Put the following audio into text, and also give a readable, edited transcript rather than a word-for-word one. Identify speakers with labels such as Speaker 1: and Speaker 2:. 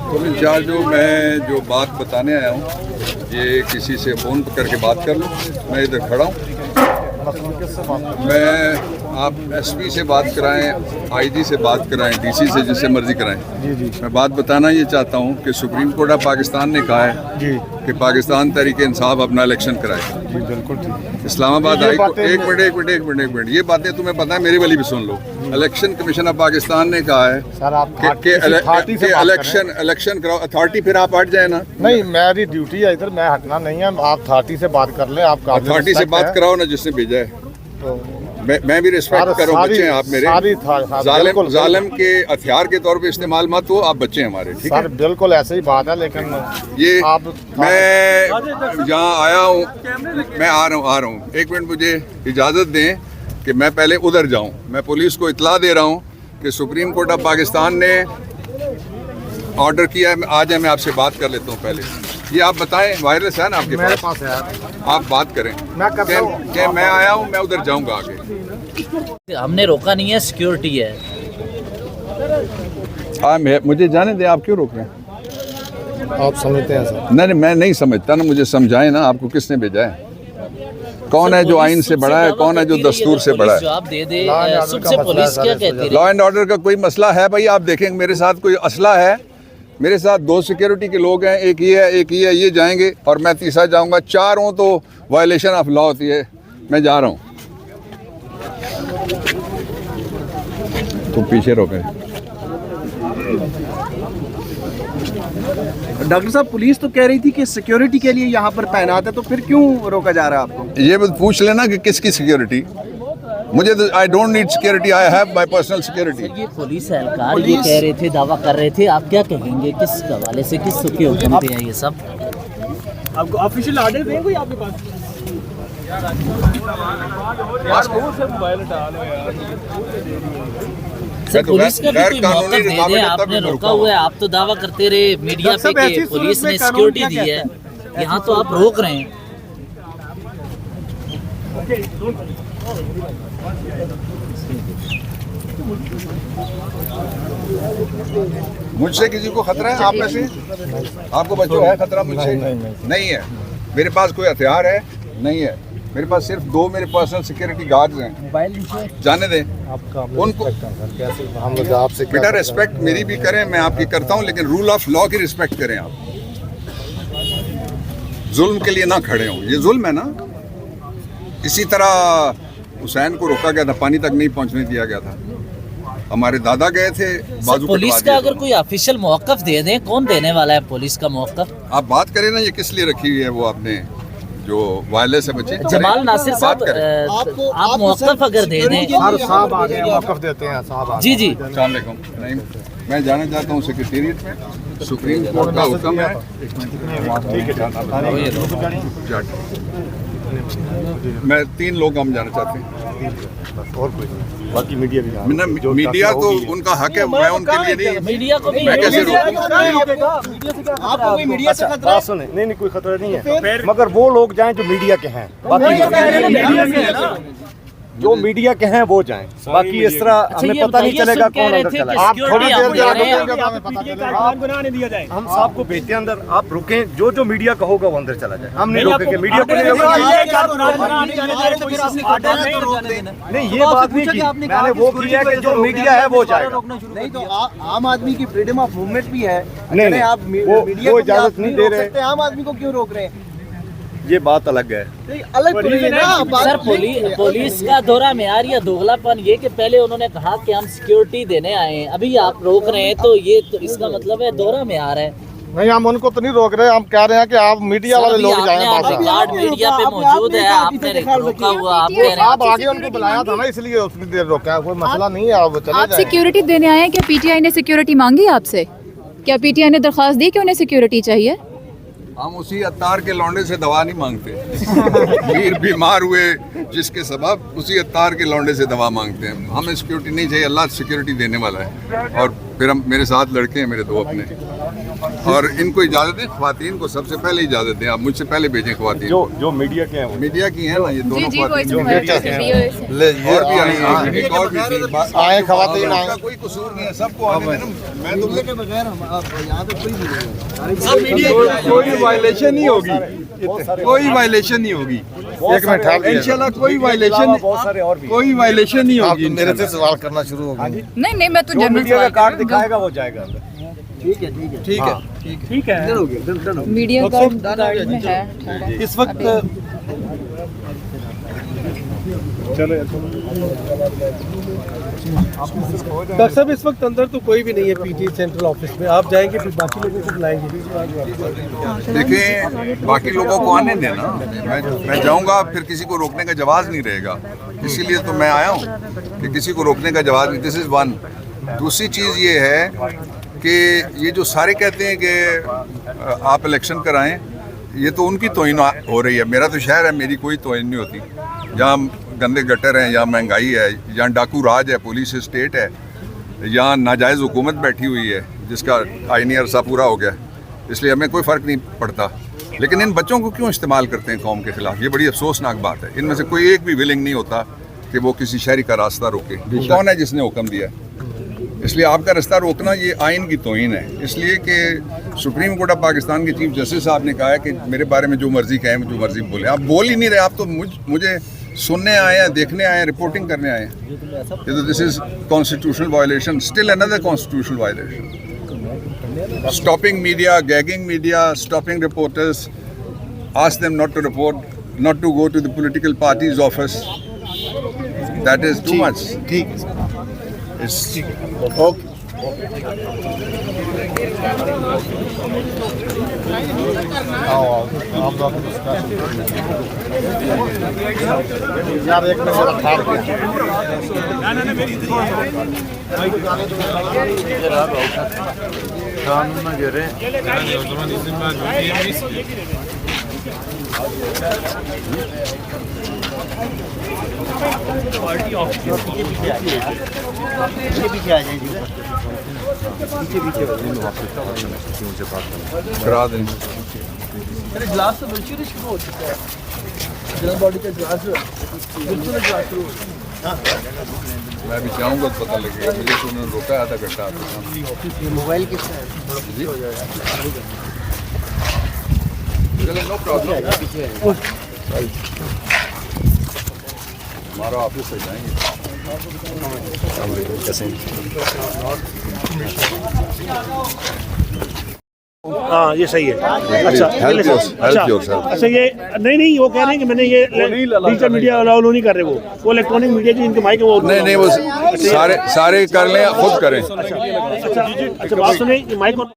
Speaker 1: तो इंचार्ज जो बात बताने आया हूँ, ये किसी से फ़ोन करके बात कर लो। मैं इधर खड़ा हूँ। मैं आप एसपी से बात कराएं, आईजी से बात कराएं, डीसी से जिससे मर्जी कराएं। जी। मैं बात बताना ये चाहता हूँ कि सुप्रीम कोर्ट ऑफ पाकिस्तान ने कहा है जी कि पाकिस्तान तहरीक इंसाफ अपना इलेक्शन कराए। जी बिल्कुल ठीक। इस्लामाबाद हाई कोर्ट एक मिनट ये बातें तुम्हें पता है, मेरी वाली भी सुन लो। इलेक्शन कमीशन ऑफ पाकिस्तान ने कहा है कि इलेक्शन कराओ। अथॉरिटी फिर आप हट जाए ना।
Speaker 2: नहीं, मेरी ड्यूटी है इधर, मैं हटना नहीं है। आप अथॉरिटी से बात कर ले। आप
Speaker 1: अथॉरिटी से बात कराओ ना जिसने भेजा है। तो मैं भी रिस्पेक्ट करो, बच्चे हैं आप मेरे। जालिम के हथियार के तौर पे इस्तेमाल मत हो, आप बच्चे हैं हमारे। ठीक है,
Speaker 2: बिल्कुल ऐसे ही बात है। लेकिन
Speaker 1: ये आप मैं जहाँ आया हूँ, मैं आ रहा हूँ। एक मिनट मुझे इजाज़त दें कि मैं पहले उधर जाऊँ। मैं पुलिस को इत्तला दे रहा हूँ कि सुप्रीम कोर्ट ऑफ पाकिस्तान ने ऑर्डर किया है। आ जाए, मैं आपसे बात कर लेता हूँ। पहले ये आप बताएं, वायरलेस है ना आपके
Speaker 2: मेरे पास है।
Speaker 1: आप बात करें। मैं आया हूँ, मैं उधर जाऊँगा आगे।
Speaker 3: हमने रोका नहीं है, सिक्योरिटी है।
Speaker 1: मुझे जाने दें, आप क्यों रोक रहे हैं?
Speaker 2: आप समझते हैं सर?
Speaker 1: नहीं, मैं नहीं समझता ना, मुझे समझाएं ना। आपको किसने भेजा है? कौन है जो आइन से बड़ा है, कौन है जो दस्तूर से बड़ा है?
Speaker 3: जवाब दे दे। सबसे पुलिस क्या कहती है?
Speaker 1: लॉ एंड ऑर्डर का कोई मसला है भाई? आप देखेंगे मेरे साथ कोई असला है। मेरे साथ 2 सिक्योरिटी के लोग हैं, एक ये है, ये जाएंगे और मैं तीसरा जाऊंगा। 4 हों तो वायलेशन ऑफ लॉ होती है। मैं जा रहा हूँ। तुम पीछे रोके।
Speaker 4: डॉक्टर साहब, पुलिस तो कह रही थी कि सिक्योरिटी के लिए यहाँ पर तैनात है, तो फिर क्यों रोका जा रहा है आपको?
Speaker 1: ये पूछ लेना कि किसकी सिक्योरिटी। मुझे I don't need security, I have my personal security.
Speaker 3: ये पुलिस एहलकार ये कह रहे थे, दावा कर रहे थे, आप क्या कहेंगे? किस हवाले से, किस के हुक्म पे है ये सब?
Speaker 4: आपको ऑफिशियल ऑर्डर दें कोई आपके पास?
Speaker 3: सर, पुलिस का भी कोई मौका दे दे। आपने रोका हुआ है, आप तो दावा करते रहे मीडिया पे कि पुलिस ने सिक्योरिटी दी है, यहाँ तो आप रोक रहे हैं।
Speaker 1: मुझसे किसी को खतरा है? आप में से आपको बच्चों है खतरा? मुझसे नहीं है। मेरे पास कोई हथियार है नहीं है। मेरे पास सिर्फ 2 मेरे पर्सनल सिक्योरिटी गार्ड्स हैं। जाने दें उनको।
Speaker 2: हम लोग आपसे
Speaker 1: बेटा रिस्पेक्ट मेरी भी करें, मैं आपकी करता हूं, लेकिन रूल ऑफ लॉ की रिस्पेक्ट करें। आप जुल्म के लिए ना खड़े हों। ये जुल्म है ना। इसी तरह हुसैन को रोका गया था, पानी तक नहीं पहुंचने दिया गया था। हमारे दादा गए थे, बाजू
Speaker 3: पुलिस का अगर कोई ऑफिशियल मौक़िफ़ दे दें, कौन देने वाला है पुलिस का मौक़िफ़?
Speaker 1: आप बात करें ना, ये किस लिए रखी हुई है वो आपने जो वायरलेस है बच्चे?
Speaker 3: जमाल नासिर साहब, आप मौक़िफ़ अगर दे दें।
Speaker 2: साहब आ गए, मौक़िफ़ देते हैं साहब।
Speaker 3: जी।
Speaker 1: अस्सलाम वालेकुम। नहीं, मैं जाना चाहता हूँ सेक्रेटेरिएट में। सुप्रीम कोर्ट का हुक्म है। मैं 3 लोग हम जाना चाहते हैं।
Speaker 2: और कोई बाकी मीडिया भी
Speaker 1: मीडिया तो उनका हक है, मैं उनके लिए नहीं।
Speaker 3: मीडिया को भी
Speaker 1: मैं कैसे
Speaker 4: आपको कोई मीडिया से खतरा है?
Speaker 2: सुने, नहीं कोई खतरा नहीं है, मगर वो लोग जाएं जो मीडिया के हैं। जो मीडिया के हैं वो जाएं, बाकी इस तरह हमें पता नहीं चलेगा कौन अंदर चला। आप थोड़ी देर
Speaker 4: गुनाह नहीं दिया जाए।
Speaker 2: हम साहब को भेजते हैं अंदर, आप रुकें। जो मीडिया का होगा वो अंदर चला जाए। हम नहीं रोकेंगे मीडिया को। नहीं, ये बात नहीं की मैंने, वो किया कि जो मीडिया है वो जाएगा।
Speaker 4: नहीं तो आम आदमी की फ्रीडम ऑफ मूवमेंट भी है।
Speaker 2: नहीं,
Speaker 4: आप मीडिया
Speaker 2: वो इजाजत नहीं दे रहे।
Speaker 4: आम आदमी को क्यों रोक रहे हैं?
Speaker 2: ये बात अलग है।
Speaker 4: अलग तो नहीं है ना।
Speaker 3: सर, पुलिस का दोहरा मेयार या दोगलापन ये कि पहले उन्होंने कहा कि हम सिक्योरिटी देने आए हैं, अभी आप रोक रहे हैं, तो ये तो इसका मतलब है दोहरा मेयार है।
Speaker 2: नहीं, हम उनको तो नहीं रोक रहे। हम कह रहे हैं कि आप मीडिया वाले लोग जाएं।
Speaker 3: रिकॉर्ड मीडिया पे मौजूद है, आपने रोका हुआ, आप कह रहे हैं।
Speaker 2: आप आगे उनको बुलाया था ना, इसलिए उतनी देर रोका। कोई मसला नहीं है, आप चले
Speaker 5: आप सिक्योरिटी देने आए हैं? क्या पीटीआई ने सिक्योरिटी मांगी आपसे? क्या पीटीआई ने दरख्वास्त दी कि उन्हें सिक्योरिटी चाहिए?
Speaker 1: हम उसी अत्तार के लौंडे से दवा नहीं मांगते। मीर बीमार हुए जिसके सबब उसी अत्तार के लौंडे से दवा मांगते हैं। हमें सिक्योरिटी नहीं चाहिए, अल्लाह सिक्योरिटी देने वाला है। और फिर हम, मेरे साथ लड़के हैं मेरे 2 अपने। और इनको इजाज़त दें, ख्वातीन को सबसे पहले इजाज़त दें, आप मुझसे पहले भेजें ख्वातीन।
Speaker 2: जो मीडिया के हैं वो
Speaker 1: मीडिया की हैं ना ये दोनों
Speaker 5: जी वो
Speaker 1: ख्वातीन,
Speaker 5: इसमें
Speaker 1: और भी आई हैं, एक और भी थी।
Speaker 2: आए ख्वातीन आए।
Speaker 1: का कोई कसूर नहीं है, सबको आने देना। मैं तो
Speaker 6: कोई वायलेशन नहीं होगी, कोई वायलेशन नहीं होगी,
Speaker 2: एक मिनट ठहर जाइए।
Speaker 6: इंशाल्लाह कोई वायलेशन
Speaker 2: बहुत सारे और भी
Speaker 6: कोई वायलेशन नहीं
Speaker 2: आप
Speaker 6: होगी।
Speaker 2: तो मेरे से सवाल करना शुरू हो गए।
Speaker 5: नहीं मैं तो
Speaker 2: जो
Speaker 5: जनरल
Speaker 2: मीडिया का
Speaker 5: सवाल
Speaker 2: कार्ड
Speaker 5: कर रही हूँ।
Speaker 2: दिखाएगा वो जाएगा अंदर।
Speaker 5: मीडिया कार्ड गाड़ी में है
Speaker 6: इस वक्त डॉक्टर साहब इस वक्त अंदर तो कोई भी नहीं है पीटीआई सेंट्रल ऑफिस में, आप जाएंगे फिर बाकी लोगों को बुलाएंगे।
Speaker 1: देखिए बाकी लोगों को आने देना, मैं जाऊंगा फिर किसी को रोकने का जवाब नहीं रहेगा, इसीलिए तो मैं आया हूँ कि किसी को रोकने का जवाब नहीं। This is one. दूसरी चीज़ ये है कि ये जो सारे कहते हैं कि आप इलेक्शन कराएं, ये तो उनकी तौहीन हो रही है। मेरा तो शहर है, मेरी कोई तौहीन नहीं होती। यहाँ गंदे गटर हैं, यहाँ महंगाई है, यहाँ डाकू राज है, पुलिस स्टेट है, यहाँ नाजायज़ हुकूमत बैठी हुई है जिसका आईनी अरसा पूरा हो गया, इसलिए हमें कोई फ़र्क नहीं पड़ता। लेकिन इन बच्चों को क्यों इस्तेमाल करते हैं कौम के ख़िलाफ़, ये बड़ी अफसोसनाक बात है। इनमें से कोई एक भी विलिंग नहीं होता कि वो किसी शहरी का रास्ता रोके। कौन है जिसने हुक्म दिया? इसलिए आपका रास्ता रोकना ये आइन की तौहीन है। इसलिए कि सुप्रीम कोर्ट ऑफ पाकिस्तान के चीफ जस्टिस साहब ने कहा है कि मेरे बारे में जो मर्जी कहें, जो मर्जी बोले। आप बोल ही नहीं रहे, आप तो मुझे सुनने आए हैं, देखने आए हैं, रिपोर्टिंग करने आए हैं। ये तो this is constitutional violation, still another constitutional violation. Stopping media, gagging media, stopping reporters, ask them not to report, not to go to the political parties office, that is too much.
Speaker 2: ठीक
Speaker 1: okay.
Speaker 2: यार एक minute जरा ठहर कानून में गिरे।
Speaker 7: Party office के पीछे आ जाएगी, पीछे
Speaker 1: करा दें।
Speaker 7: इजलास तो बिल्कुल शुरू हो चुका है, जनरल बॉडी का इजलास बिल्कुल इजलास शुरू हो चुका है।
Speaker 1: मैं भी चाहूँगा तो पता लगेगा, मुझे तो उन्होंने रोका आधा घंटा।
Speaker 7: मोबाइल किस
Speaker 1: चलो नो प्रॉब्लम, हमारा ऑफिस से जाएंगे।
Speaker 8: हाँ ये सही है। अच्छा अच्छा ये नहीं वो कह रहे हैं कि मैंने ये डिजिटल मीडिया अलाउ नहीं कर रहे, वो इलेक्ट्रॉनिक मीडिया जो इनके माइक है वो
Speaker 1: नहीं वो सारे कर लें, खुद करें।
Speaker 8: अच्छा बात सुनिए, माइक